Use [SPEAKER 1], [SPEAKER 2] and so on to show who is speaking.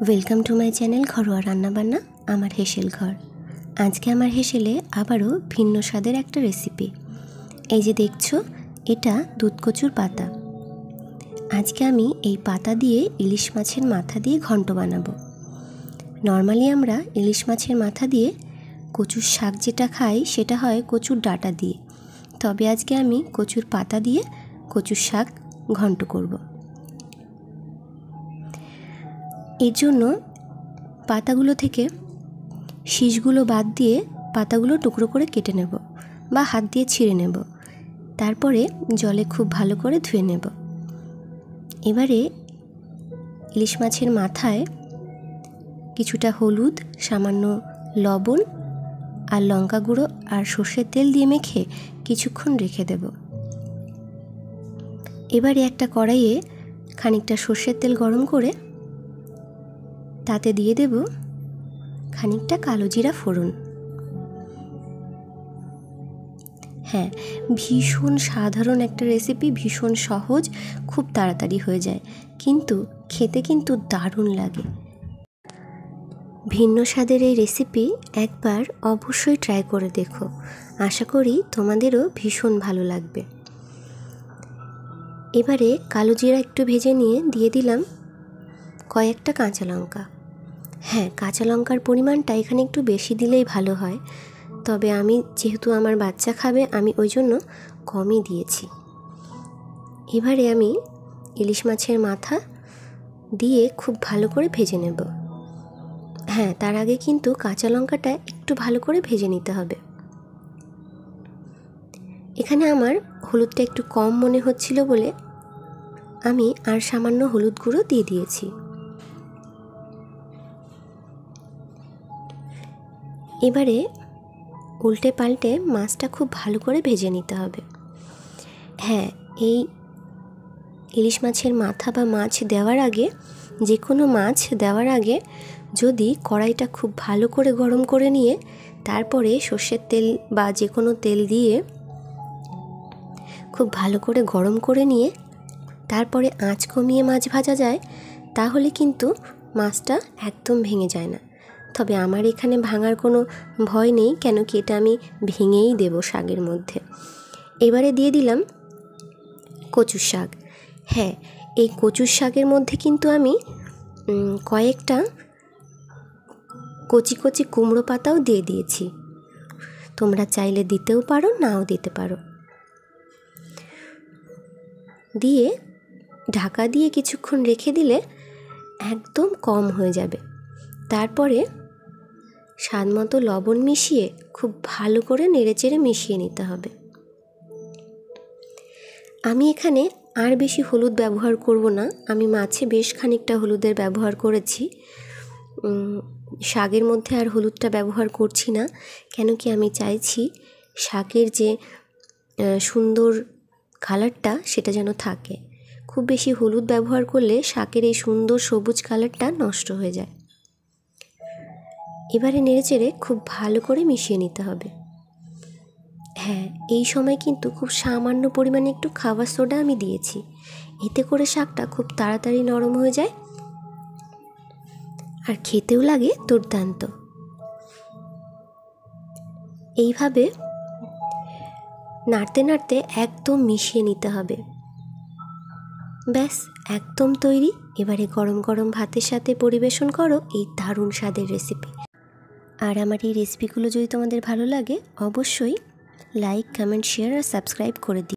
[SPEAKER 1] Welcome to my channel ঘরোয়া রান্নাবান্না আমার হেসেল ঘর। আজকে আমার হেসেলে আবারও ভিন্ন স্বাদের একটা রেসিপি। এই যে দেখছো, এটা দুধ কচুর পাতা। আজকে আমি এই পাতা দিয়ে ইলিশ মাছের মাথা দিয়ে ঘন্ট বানাবো। নর্মালি আমরা ইলিশ মাছের মাথা দিয়ে কচুর শাক যেটা খাই সেটা হয় কচুর ডাঁটা দিয়ে, তবে আজকে আমি কচুর পাতা দিয়ে কচুর শাক ঘন্ট করব। এর জন্য পাতাগুলো থেকে শীষগুলো বাদ দিয়ে পাতাগুলো টুকরো করে কেটে নেব বা হাত দিয়ে ছিঁড়ে নেব। তারপরে জলে খুব ভালো করে ধুয়ে নেব। এবারে ইলিশ মাছের মাথায় কিছুটা হলুদ, সামান্য লবণ আর লঙ্কা গুঁড়ো আর সর্ষের তেল দিয়ে মেখে কিছুক্ষণ রেখে দেব। এবারে একটা কড়াইয়ে খানিকটা সর্ষের তেল গরম করে তাতে দিয়ে দেব খানিকটা কালো জিরা ফোড়ন। হ্যাঁ, ভীষণ সাধারণ একটা রেসিপি, ভীষণ সহজ, খুব তাড়াতাড়ি হয়ে যায়, কিন্তু খেতে কিন্তু দারুণ লাগে। ভিন্ন স্বাদের এই রেসিপি একবার অবশ্যই ট্রাই করে দেখো, আশা করি তোমাদেরও ভীষণ ভালো লাগবে। এবারে কালো জিরা একটু ভেজে নিয়ে দিয়ে দিলাম কয়েকটা কাঁচা লঙ্কা। হ্যাঁ, কাঁচা লঙ্কার পরিমাণটা এখানে একটু বেশি দিলেই ভালো হয়, তবে আমি যেহেতু আমার বাচ্চা খাবে আমি ওই জন্য কমই দিয়েছি। এবারে আমি ইলিশ মাছের মাথা দিয়ে খুব ভালো করে ভেজে নেব। হ্যাঁ, তার আগে কিন্তু কাঁচা লঙ্কাটা একটু ভালো করে ভেজে নিতে হবে। এখানে আমার হলুদটা একটু কম মনে হচ্ছিল বলে আমি আর সামান্য হলুদ গুঁড়ো দিয়ে দিয়েছি। এবারে উল্টে পাল্টে মাছটা খুব ভালো করে ভেজে নিতে হবে। হ্যাঁ, এই ইলিশ মাছের মাথা বা মাছ দেওয়ার আগে, যে কোনো মাছ দেওয়ার আগে যদি কড়াইটা খুব ভালো করে গরম করে নিয়ে তারপরে সর্ষের তেল বা যে কোনো তেল দিয়ে খুব ভালো করে গরম করে নিয়ে তারপরে আঁচ কমিয়ে মাছ ভাজা যায়, তাহলে কিন্তু মাছটা একদম ভেঙে যায় না। তবে আমার এখানে ভাঙার কোনো ভয় নেই, কেন কি এটা আমি ভেঙেই দেব শাকের মধ্যে। এবারে দিয়ে দিলাম কচুর শাক। হ্যাঁ, এই কচুর শাকের মধ্যে কিন্তু আমি কয়েকটা কচি কচি কুমড়ো পাতাও দিয়ে দিয়েছি। তোমরা চাইলে দিতেও পারো, নাও দিতে পারো। দিয়ে ঢাকা দিয়ে কিছুক্ষণ রেখে দিলে একদম কম হয়ে যাবে। তারপরে স্বাদমতো লবণ মিশিয়ে খুব ভালো করে নেড়েচেড়ে মিশিয়ে নিতে হবে। আমি এখানে আর বেশি হলুদ ব্যবহার করব না, আমি মাছে বেশ খানিকটা হলুদের ব্যবহার করেছি, শাকের মধ্যে আর হলুদটা ব্যবহার করছি না, কেন কি আমি চাইছি শাকের যে সুন্দর কালারটা সেটা যেন থাকে। খুব বেশি হলুদ ব্যবহার করলে শাকের এই সুন্দর সবুজ কালারটা নষ্ট হয়ে যায়। এবারে নেড়েচেড়ে খুব ভালো করে মিশিয়ে নিতে হবে। হ্যাঁ, এই সময় কিন্তু খুব সামান্য পরিমাণে একটু খাবার সোডা আমি দিয়েছি, এতে করে শাকটা খুব তাড়াতাড়ি নরম হয়ে যায় আর খেতেও লাগে দুর্দান্ত। এইভাবে নাড়তে নাড়তে একদম মিশিয়ে নিতে হবে। ব্যাস, একদম তৈরি। এবারে গরম গরম ভাতের সাথে পরিবেশন করো এই দারুণ স্বাদের রেসিপি। আর আমার এই রেসিপিগুলো যদি তোমাদের ভালো লাগে অবশ্যই লাইক, কমেন্ট, শেয়ার আর সাবস্ক্রাইব করে দিও।